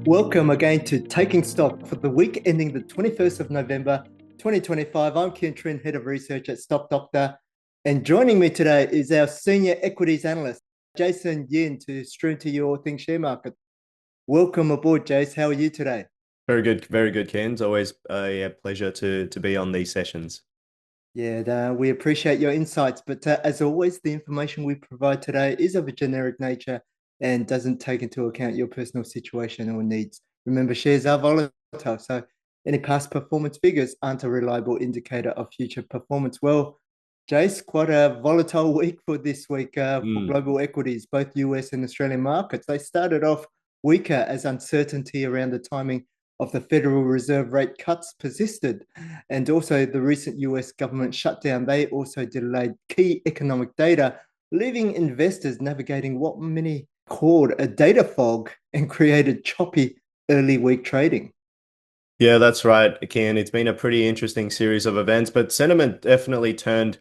Welcome again to Taking Stock for the week ending the 21st of November 2025. I'm Kien, Trinh, Head of Research at Stock Doctor. And joining me today is our Senior Equities Analyst, Jason Yin, to stream to you all things share market. Welcome aboard, Jace. How are you today? Very good, Ken. It's always a pleasure to be on these sessions. Yeah, we appreciate your insights, but as always, the information we provide today is of a generic nature and doesn't take into account your personal situation or needs. Remember, shares are volatile, so any past performance figures aren't a reliable indicator of future performance. Well, Jace, quite a volatile week for this week for Mm. global equities, both US and Australian markets. They started off weaker as uncertainty around the timing of the Federal Reserve rate cuts persisted. And also the recent US government shutdown, they also delayed key economic data, leaving investors navigating what many called a data fog and created choppy early week trading. Yeah, that's right, Ken. It's been a pretty interesting series of events, but sentiment definitely turned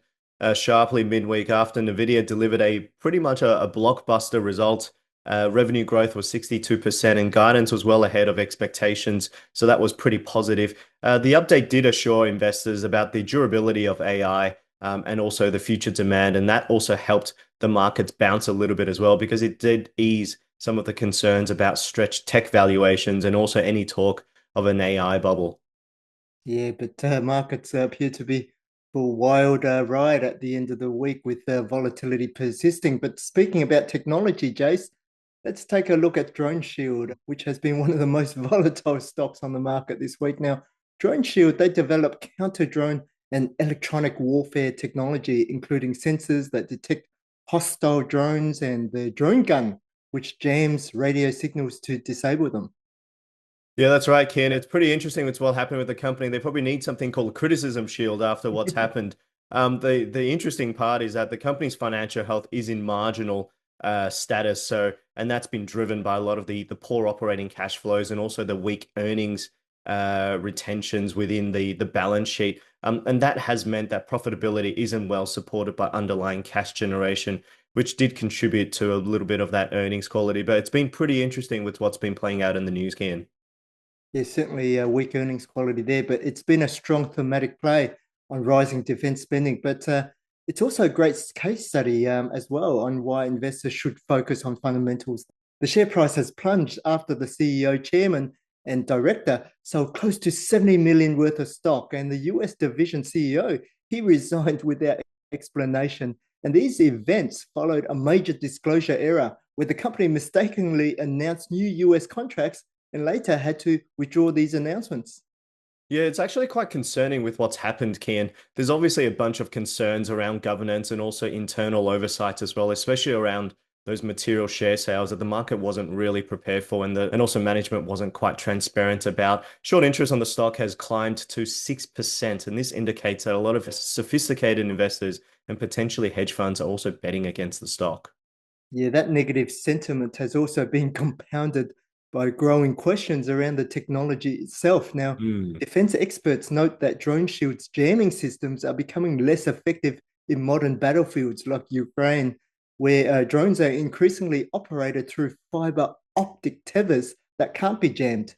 sharply midweek after Nvidia delivered a pretty much a blockbuster result. Revenue growth was 62% and guidance was well ahead of expectations, so that was pretty positive. The update did assure investors about the durability of AI and also the future demand, and that also helped the markets bounce a little bit as well because it did ease some of the concerns about stretched tech valuations and also any talk of an AI bubble. Yeah, but markets appear to be for a wild ride at the end of the week with volatility persisting. But speaking about technology, Jace, let's take a look at DroneShield, which has been one of the most volatile stocks on the market this week. Now, DroneShield, they develop counter-drone and electronic warfare technology, including sensors that detect hostile drones and the drone gun, which jams radio signals to disable them. Yeah, that's right, Ken. It's pretty interesting what's well happened with the company. They probably need something called a criticism shield after what's happened. The interesting part is that the company's financial health is in marginal status. So, and that's been driven by a lot of the poor operating cash flows and also the weak earnings retentions within the balance sheet. And that has meant that profitability isn't well supported by underlying cash generation, which did contribute to a little bit of that earnings quality. But it's been pretty interesting with what's been playing out in the news, Ken. Yeah, certainly a weak earnings quality there, but it's been a strong thematic play on rising defense spending. But it's also a great case study as well on why investors should focus on fundamentals. The share price has plunged after the CEO, chairman, and director sold close to 70 million worth of stock, and the US division CEO, he resigned without explanation. And these events followed a major disclosure error where the company mistakenly announced new US contracts and later had to withdraw these announcements. Yeah, it's actually quite concerning with what's happened, Kian. There's obviously a bunch of concerns around governance and also internal oversight as well, especially around those material share sales that the market wasn't really prepared for and also management wasn't quite transparent about. Short interest on the stock has climbed to 6%, and this indicates that a lot of sophisticated investors and potentially hedge funds are also betting against the stock. Yeah, that negative sentiment has also been compounded by growing questions around the technology itself. Now, Mm. defense experts note that drone shields jamming systems are becoming less effective in modern battlefields like Ukraine, where drones are increasingly operated through fiber optic tethers that can't be jammed.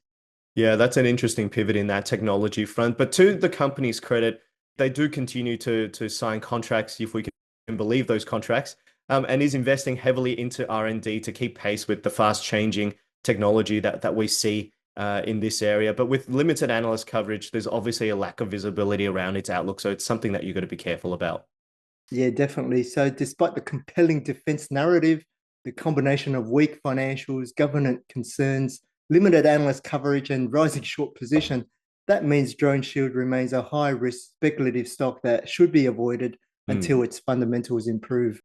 Yeah, that's an interesting pivot in that technology front. But to the company's credit, they do continue to sign contracts, if we can believe those contracts, and is investing heavily into R&D to keep pace with the fast changing technology that we see in this area. But with limited analyst coverage, there's obviously a lack of visibility around its outlook. So it's something that you've got to be careful about. Yeah, definitely. So, despite the compelling defense narrative, the combination of weak financials, government concerns, limited analyst coverage, and rising short position, that means Drone Shield remains a high risk speculative stock that should be avoided Hmm. until its fundamentals improve.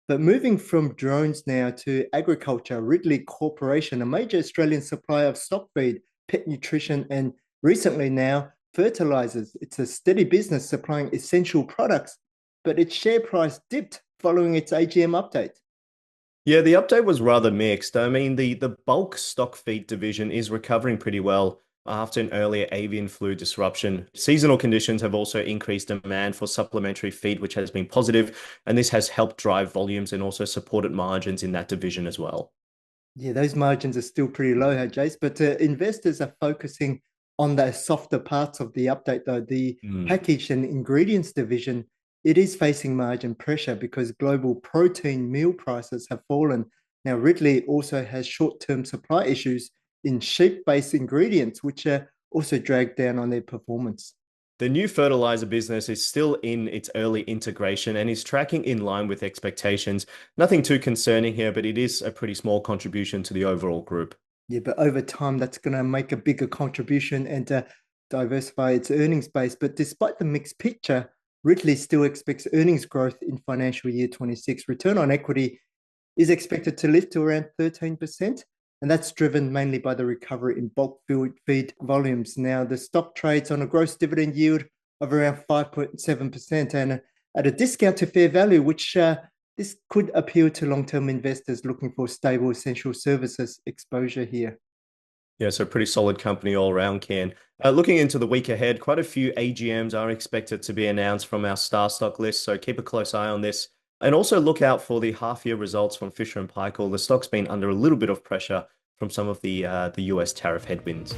But moving from drones now to agriculture, Ridley Corporation, a major Australian supplier of stock feed, pet nutrition, and recently now fertilizers. It's a steady business supplying essential products, but its share price dipped following its AGM update. Yeah, the update was rather mixed. I mean, the bulk stock feed division is recovering pretty well after an earlier avian flu disruption. Seasonal conditions have also increased demand for supplementary feed, which has been positive, and this has helped drive volumes and also supported margins in that division as well. Yeah, those margins are still pretty low, hey, Jace. But investors are focusing on the softer parts of the update, though. The Mm. packaged and ingredients division, it is facing margin pressure because global protein meal prices have fallen. Now, Ridley also has short-term supply issues in sheep-based ingredients, which are also dragged down on their performance. The new fertilizer business is still in its early integration and is tracking in line with expectations. Nothing too concerning here, but it is a pretty small contribution to the overall group. Yeah, but over time, that's going to make a bigger contribution and diversify its earnings base. But despite the mixed picture, Ridley still expects earnings growth in financial year 26. Return on equity is expected to lift to around 13%, and that's driven mainly by the recovery in bulk feed volumes. Now, the stock trades on a gross dividend yield of around 5.7% and at a discount to fair value, which this could appeal to long-term investors looking for stable essential services exposure here. Yeah, so pretty solid company all around, Kien. Looking into the week ahead, quite a few AGMs are expected to be announced from our star stock list, so keep a close eye on this. And also look out for the half-year results from Fisher and Paykel. The stock's been under a little bit of pressure from some of the US tariff headwinds.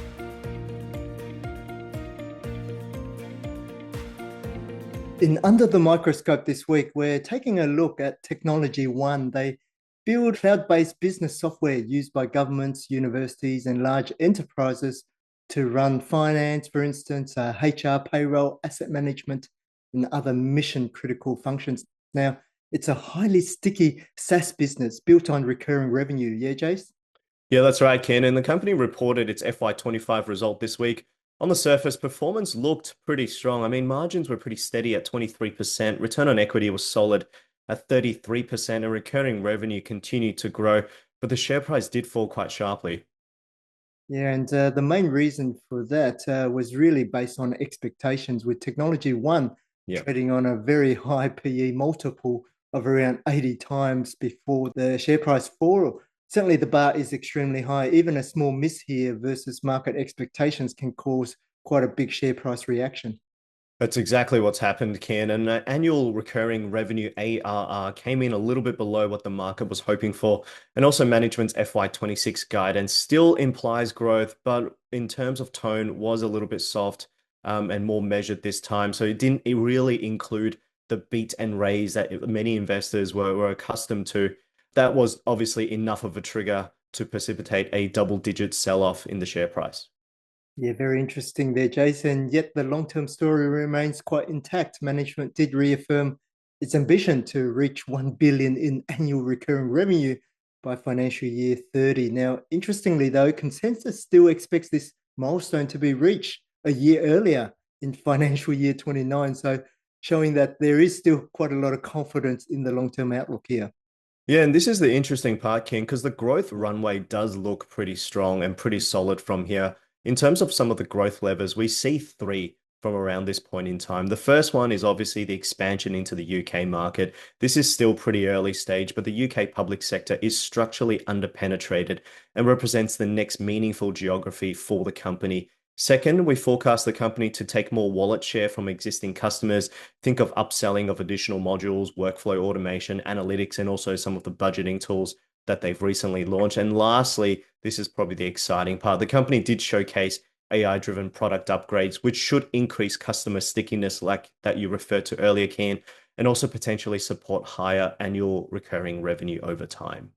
In Under the Microscope this week, we're taking a look at Technology One. They build cloud-based business software used by governments, universities, and large enterprises to run finance, for instance, HR, payroll, asset management, and other mission-critical functions. Now, it's a highly sticky SaaS business built on recurring revenue. Yeah, Jace? Yeah, that's right, Ken. And the company reported its FY25 result this week. On the surface, performance looked pretty strong. I mean, margins were pretty steady at 23%. Return on equity was solid at 33%, and recurring revenue continued to grow, but the share price did fall quite sharply. Yeah, and the main reason for that was really based on expectations with Technology One Yeah. trading on a very high PE multiple of around 80 times before the share price fall. Certainly, the bar is extremely high. Even a small miss here versus market expectations can cause quite a big share price reaction. That's exactly what's happened, Ken. And annual recurring revenue ARR came in a little bit below what the market was hoping for. And also management's FY26 guidance still implies growth, but in terms of tone was a little bit soft and more measured this time. So it really include the beat and raise that many investors were accustomed to. That was obviously enough of a trigger to precipitate a double-digit sell-off in the share price. Yeah, very interesting there, Jason. Yet the long-term story remains quite intact. Management did reaffirm its ambition to reach 1 billion in annual recurring revenue by financial year 30. Now, interestingly though, consensus still expects this milestone to be reached a year earlier in financial year 29. So showing that there is still quite a lot of confidence in the long-term outlook here. Yeah, and this is the interesting part, King, because the growth runway does look pretty strong and pretty solid from here. In terms of some of the growth levers, we see three from around this point in time. The first one is obviously the expansion into the UK market. This is still pretty early stage, but the UK public sector is structurally underpenetrated and represents the next meaningful geography for the company. Second, we forecast the company to take more wallet share from existing customers. Think of upselling of additional modules, workflow automation, analytics, and also some of the budgeting tools that they've recently launched. And lastly, this is probably the exciting part. The company did showcase AI-driven product upgrades, which should increase customer stickiness like that you referred to earlier, Kien, and also potentially support higher annual recurring revenue over time.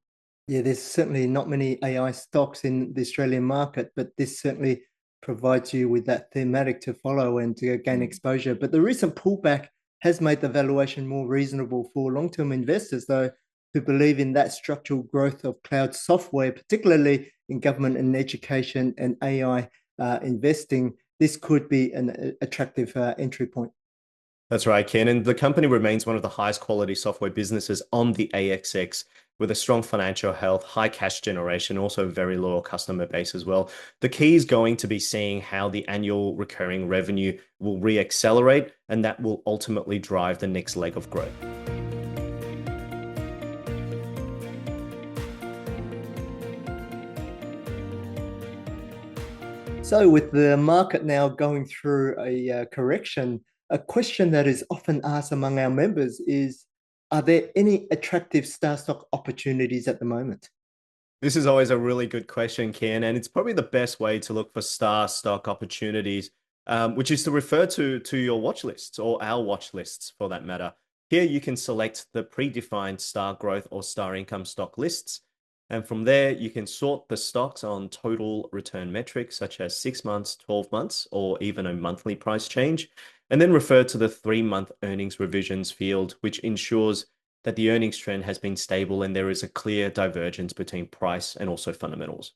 Yeah, there's certainly not many AI stocks in the Australian market, but this certainly provides you with that thematic to follow and to gain exposure. But the recent pullback has made the valuation more reasonable for long-term investors, though, who believe in that structural growth of cloud software, particularly in government and education and AI investing. This could be an attractive entry point. That's right, Ken. And the company remains one of the highest quality software businesses on the ASX with a strong financial health, high cash generation, also very loyal customer base as well. The key is going to be seeing how the annual recurring revenue will re-accelerate, and that will ultimately drive the next leg of growth. So, with the market now going through a correction, a question that is often asked among our members is, are there any attractive star stock opportunities at the moment? This is always a really good question, Ken, and it's probably the best way to look for star stock opportunities, which is to refer to your watch lists or our watch lists for that matter. Here you can select the predefined star growth or star income stock lists. And from there, you can sort the stocks on total return metrics such as 6 months, 12 months, or even a monthly price change, and then refer to the 3-month earnings revisions field, which ensures that the earnings trend has been stable and there is a clear divergence between price and also fundamentals.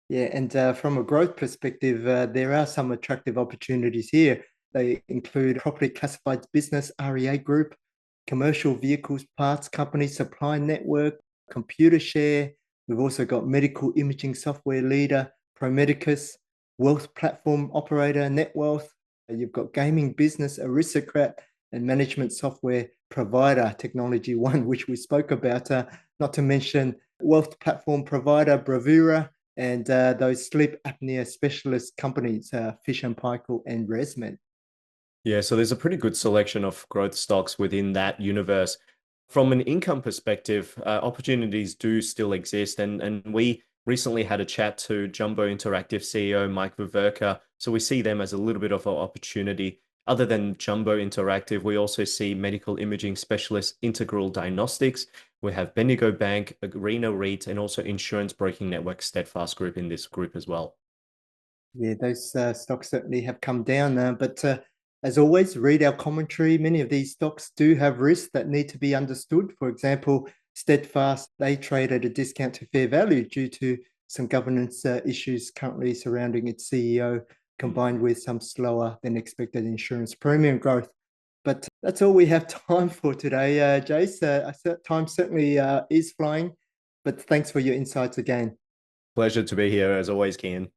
Yeah, and from a growth perspective, there are some attractive opportunities here. They include property classified business, REA Group, commercial vehicles parts company, supply network, computer share. We've also got medical imaging software leader, Promedicus, wealth platform operator, NetWealth. You've got gaming business, Aristocrat, and management software provider, Technology One, which we spoke about, not to mention wealth platform provider, Bravura, and those sleep apnea specialist companies, Fish and Paykel and ResMed. Yeah, so there's a pretty good selection of growth stocks within that universe. From an income perspective, opportunities do still exist. And we recently had a chat to Jumbo Interactive CEO Mike Viverka. So we see them as a little bit of an opportunity. Other than Jumbo Interactive, we also see medical imaging specialist Integral Diagnostics. We have Bendigo Bank, Arena REIT, and also insurance broking network Steadfast Group in this group as well. Yeah, those stocks certainly have come down, but as always, read our commentary. Many of these stocks do have risks that need to be understood. For example, Steadfast, they trade at a discount to fair value due to some governance issues currently surrounding its CEO, combined with some slower than expected insurance premium growth. But that's all we have time for today, Jace. Time certainly is flying, but thanks for your insights again. Pleasure to be here as always, Kien.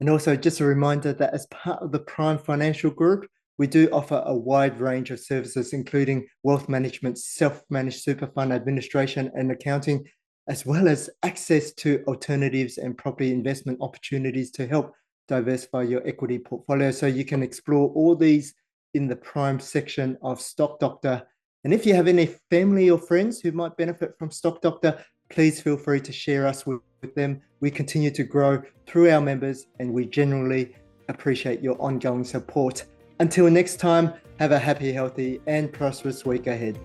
And also just a reminder that as part of the Prime Financial Group, we do offer a wide range of services, including wealth management, self-managed super fund administration and accounting, as well as access to alternatives and property investment opportunities to help diversify your equity portfolio. So you can explore all these in the Prime section of Stock Doctor. And if you have any family or friends who might benefit from Stock Doctor, please feel free to share us with them. We continue to grow through our members and we generally appreciate your ongoing support. Until next time, have a happy, healthy, and prosperous week ahead.